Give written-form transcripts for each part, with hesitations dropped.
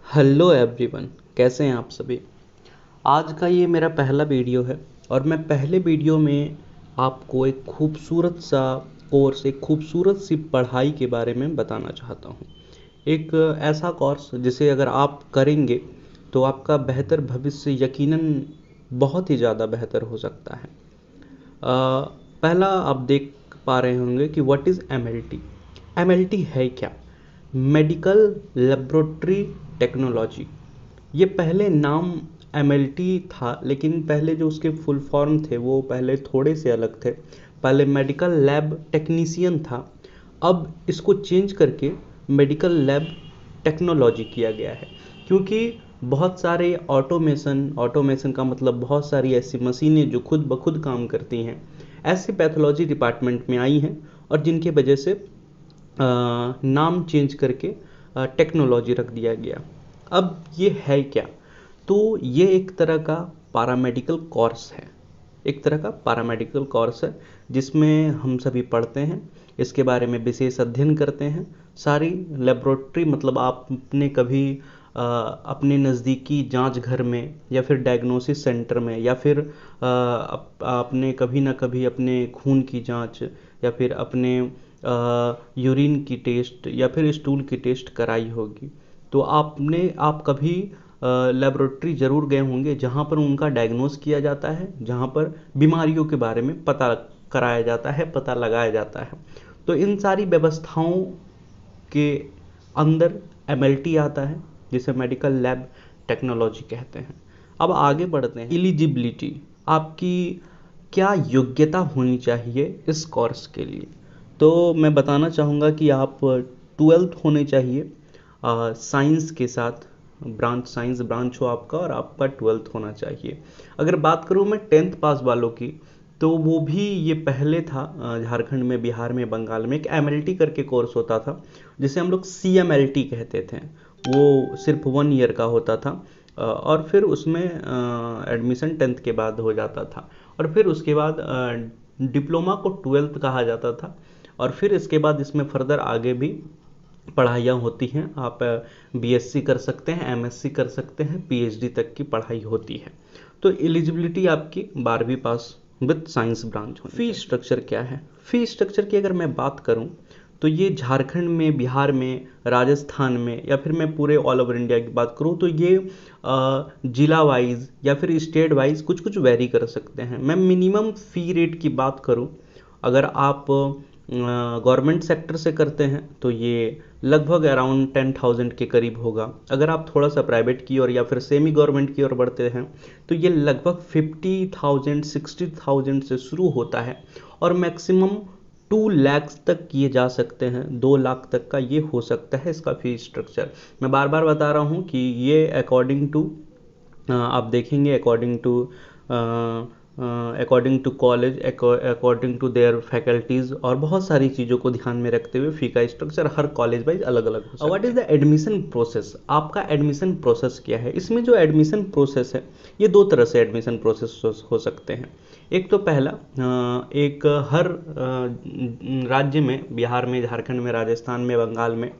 Hello everyone, कैसे हैं आप सभी। आज का ये मेरा पहला वीडियो है और मैं पहले वीडियो में आपको एक खूबसूरत सा कोर्स, एक खूबसूरत सी पढ़ाई के बारे में बताना चाहता हूँ। एक ऐसा कोर्स जिसे अगर आप करेंगे तो आपका बेहतर भविष्य यकीनन बहुत ही ज़्यादा बेहतर हो सकता है। पहला आप देख पा रहे होंगे कि व्हाट इज़ एमएलटी। एमएलटी है क्या? Medical laboratory technology. ये पहले नाम एमएलटी था, लेकिन पहले जो उसके फुल फॉर्म थे वो पहले थोड़े से अलग थे। पहले मेडिकल लैब टेक्नीशियन था, अब इसको चेंज करके मेडिकल लैब टेक्नोलॉजी किया गया है। क्योंकि बहुत सारे ऑटोमेशन का मतलब बहुत सारी ऐसी मशीनें जो खुद ब खुद काम करती हैं, ऐसे पैथोलॉजी डिपार्टमेंट में आई हैं और जिनकी वजह से नाम चेंज करके टेक्नोलॉजी रख दिया गया। अब ये है क्या? तो ये एक तरह का पैरामेडिकल कोर्स है, एक तरह का पैरामेडिकल कोर्स है जिसमें हम सभी पढ़ते हैं, इसके बारे में विशेष अध्ययन करते हैं। सारी लेबोरेटरी मतलब आपने कभी अपने नज़दीकी जांच घर में या फिर डायग्नोसिस सेंटर में या फिर आपने कभी ना कभी अपने खून की जांच या फिर अपने यूरिन की टेस्ट या फिर स्टूल की टेस्ट कराई होगी। तो आप कभी लेबोरेटरी ज़रूर गए होंगे जहाँ पर उनका डायग्नोस किया जाता है, जहाँ पर बीमारियों के बारे में पता कराया जाता है, पता लगाया जाता है। तो इन सारी व्यवस्थाओं के अंदर एमएलटी आता है, जिसे मेडिकल लैब टेक्नोलॉजी कहते हैं। अब आगे बढ़ते हैं। एलिजिबिलिटी, आपकी क्या योग्यता होनी चाहिए इस कोर्स के लिए? तो मैं बताना चाहूँगा कि आप 12th होने चाहिए साइंस के साथ, साइंस ब्रांच हो आपका और आपका 12th होना चाहिए। अगर बात करूँ मैं 10th पास वालों की, तो वो भी ये पहले था झारखंड में, बिहार में, बंगाल में एक एमएलटी करके कोर्स होता था जिसे हम लोग सीएमएलटी कहते थे। वो सिर्फ 1 ईयर का होता था और फिर उसमें एडमिशन 10th के बाद हो जाता था और फिर उसके बाद डिप्लोमा को 12th कहा जाता था और फिर इसके बाद इसमें फर्दर आगे भी पढ़ाइयाँ होती हैं। आप बीएससी कर सकते हैं, एमएससी कर सकते हैं, पीएचडी तक की पढ़ाई होती है। तो एलिजिबिलिटी आपकी 12वीं पास विद साइंस ब्रांच होनी। फी स्ट्रक्चर क्या है? फी स्ट्रक्चर की अगर मैं बात करूं तो ये झारखंड में, बिहार में, राजस्थान में या फिर मैं पूरे ऑल ओवर इंडिया की बात करूं तो ये जिला वाइज या फिर स्टेट वाइज कुछ कुछ वेरी कर सकते हैं। मैं मिनिमम फ़ी रेट की बात करूं, अगर आप गवर्नमेंट सेक्टर से करते हैं तो ये लगभग अराउंड 10,000 के करीब होगा। अगर आप थोड़ा सा प्राइवेट की ओर या फिर सेमी गवर्नमेंट की ओर बढ़ते हैं तो ये लगभग 50,000 60,000 से शुरू होता है और मैक्सिमम 2 लाख तक ये जा सकते हैं, 2 लाख तक का ये हो सकता है इसका फी स्ट्रक्चर। मैं बार बार बता रहा हूँ कि ये अकॉर्डिंग टू आप देखेंगे, according to college, according to their faculties और बहुत सारी चीज़ों को ध्यान में रखते हुए फ़ी का स्ट्रक्चर हर कॉलेज वाइज अलग अलग हो सकता है। What is the admission process? आपका एडमिशन प्रोसेस क्या है? इसमें जो एडमिशन प्रोसेस है, ये 2 तरह से एडमिशन प्रोसेस हो सकते हैं। एक तो पहला, एक हर राज्य में, बिहार में, झारखंड में, राजस्थान में, बंगाल में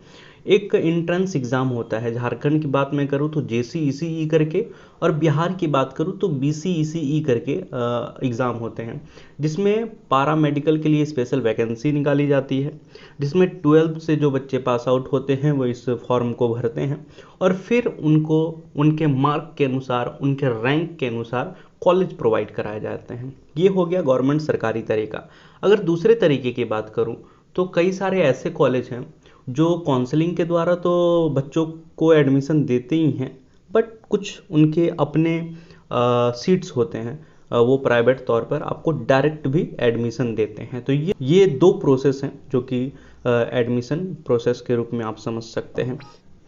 एक एंट्रेंस एग्ज़ाम होता है। झारखंड की बात मैं करूँ तो जेसीईसीई करके और बिहार की बात करूँ तो बीसीईसीई करके एग्ज़ाम होते हैं, जिसमें पारा मेडिकल के लिए स्पेशल वैकेंसी निकाली जाती है, जिसमें 12th से जो बच्चे पास आउट होते हैं वो इस फॉर्म को भरते हैं और फिर उनको उनके मार्क के अनुसार, उनके रैंक के अनुसार कॉलेज प्रोवाइड कराए जाते हैं। ये हो गया गवर्नमेंट सरकारी तरीका। अगर दूसरे तरीके की बात करूँ तो कई सारे ऐसे कॉलेज हैं जो काउंसलिंग के द्वारा तो बच्चों को एडमिशन देते ही हैं, बट कुछ उनके अपने सीट्स होते हैं, वो प्राइवेट तौर पर आपको डायरेक्ट भी एडमिशन देते हैं। तो ये 2 प्रोसेस हैं जो कि एडमिशन प्रोसेस के रूप में आप समझ सकते हैं।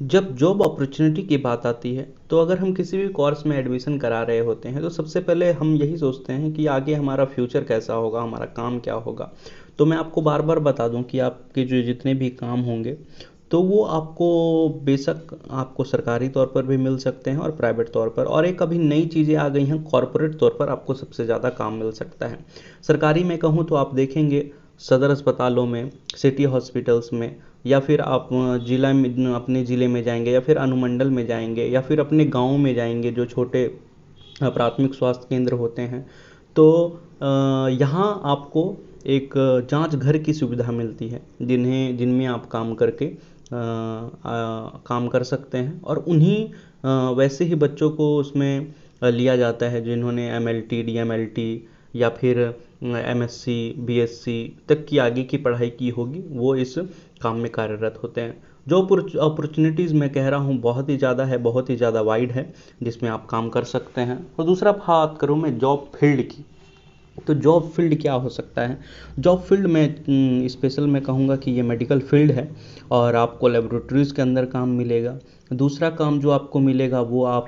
जब जॉब अपॉर्चुनिटी की बात आती है तो अगर हम किसी भी कोर्स में एडमिशन करा रहे होते हैं तो सबसे पहले हम यही सोचते हैं कि आगे हमारा फ्यूचर कैसा होगा, हमारा काम क्या होगा। तो मैं आपको बार बार बता दूं कि आपके जो जितने भी काम होंगे तो वो आपको बेशक आपको सरकारी तौर पर भी मिल सकते हैं और प्राइवेट तौर पर, और एक अभी नई चीज़ें आ गई हैं, कॉरपोरेट तौर पर आपको सबसे ज़्यादा काम मिल सकता है। सरकारी में कहूँ तो आप देखेंगे सदर अस्पतालों में, सिटी हॉस्पिटल्स में या फिर आप जिला में, अपने ज़िले में जाएंगे या फिर अनुमंडल में जाएंगे या फिर अपने गांव में जाएंगे जो छोटे प्राथमिक स्वास्थ्य केंद्र होते हैं, तो यहाँ आपको एक जांच घर की सुविधा मिलती है जिनमें आप काम करके काम कर सकते हैं। और उन्हीं वैसे ही बच्चों को उसमें लिया जाता है जिन्होंने MLT DMLT या फिर MSc BSc तक की आगे की पढ़ाई की होगी, वो इस काम में कार्यरत होते हैं। जो अपॉर्चुनिटीज़ मैं कह रहा हूँ बहुत ही ज़्यादा है, बहुत ही ज़्यादा वाइड है, जिसमें आप काम कर सकते हैं। और दूसरा बात करूँ मैं जॉब फील्ड की, तो जॉब फील्ड क्या हो सकता है। जॉब फील्ड में स्पेशल मैं कहूँगा कि ये मेडिकल फील्ड है और आपको लेबोरेटरीज़ के अंदर काम मिलेगा। दूसरा काम जो आपको मिलेगा वो आप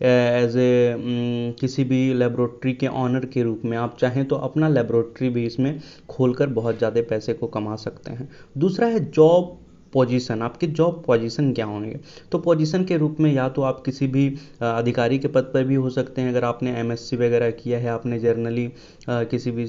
एज ए किसी भी लेबोरेटरी के ऑनर के रूप में आप चाहें तो अपना लेबोरेटरी भी इसमें खोलकर बहुत ज़्यादा पैसे को कमा सकते हैं। दूसरा है जॉब पोजीशन, आपके जॉब पोजीशन क्या होंगे। तो पोजीशन के रूप में या तो आप किसी भी अधिकारी के पद पर भी हो सकते हैं। अगर आपने MSc वगैरह किया है, आपने जर्नली किसी भी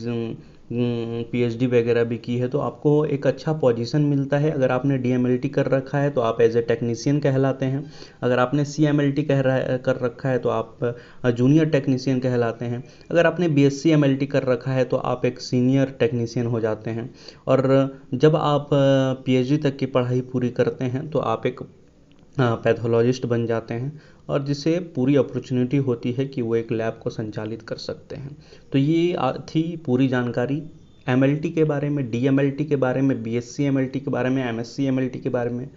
PhD वगैरह भी की है, तो आपको एक अच्छा पोजीशन मिलता है। अगर आपने DMLT कर रखा है तो आप एज ए टेक्नीशियन कहलाते हैं। अगर आपने CMLT कर रखा है तो आप जूनियर टेक्नीशियन कहलाते हैं। अगर आपने BSc MLT कर रखा है तो आप एक सीनियर टेक्नीशियन हो जाते हैं। और जब आप PhD तक की पढ़ाई पूरी करते हैं तो आप एक पैथोलॉजिस्ट बन जाते हैं, और जिसे पूरी अपॉर्चुनिटी होती है कि वो एक लैब को संचालित कर सकते हैं। तो ये थी पूरी जानकारी MLT के बारे में, DMLT के बारे में, BSc MLT के बारे में, MSc MLT के बारे में,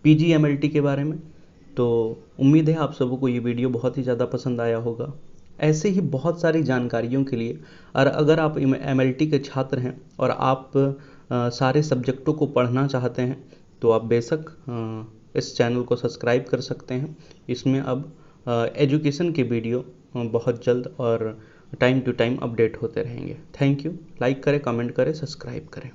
PG MLT के बारे में। तो उम्मीद है आप सबको को ये वीडियो बहुत ही ज़्यादा पसंद आया होगा। ऐसे ही बहुत सारी जानकारियों के लिए, और अगर आप MLT के छात्र हैं और आप सारे सब्जेक्टों को पढ़ना चाहते हैं तो आप बेशक इस चैनल को सब्सक्राइब कर सकते हैं। इसमें अब एजुकेशन के वीडियो बहुत जल्द और टाइम टू टाइम अपडेट होते रहेंगे। Thank you. लाइक करें, कमेंट करें, सब्सक्राइब करें।